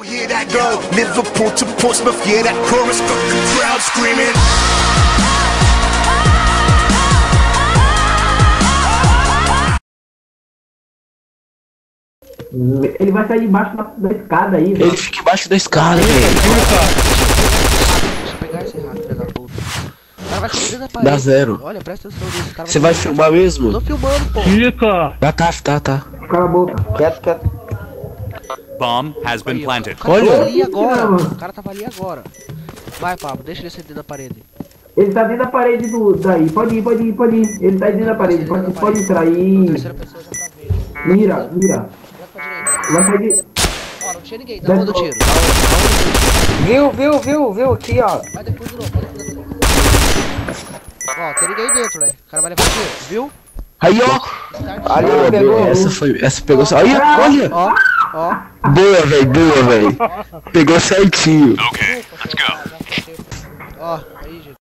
Hear that go, Liverpool to Portsmouth, yeah, that chorus got the crowd screaming. Ele vai sair embaixo da escada aí, velho. Ele fica embaixo da escada, velho. Deixa eu pegar esse rato, filho da puta. O cara vai subir dentro da parede. Dá zero. Olha, presta atenção nisso. Cara Você vai filmar mesmo? Tô filmando, pô. Fica! Tá. Cala a boca. Quieto. Bomb has been Aí, ó. planted. O cara Olha. tava ali agora. Não. O cara tava ali agora. Vai, Pablo, deixa ele ser dentro da parede. Ele tá dentro da parede daí. Pode ir. Ele tá dentro da parede. Pode entrar aí. Terceira pessoa já tá vendo. Mira. Olha pra direita. Vai sair de... Ó, não tinha ninguém. Dá uma do tiro. Viu aqui, ó. Vai depois de novo. Ó, tem ninguém dentro, velho. O cara vai levar tiro, viu? Aí, ó. Ali Boa, pegou. boa. Essa pegou só. Aí, olha. Ó. Boa, velho. Pegou certinho. Okay, let's go. Ó, aí, gente.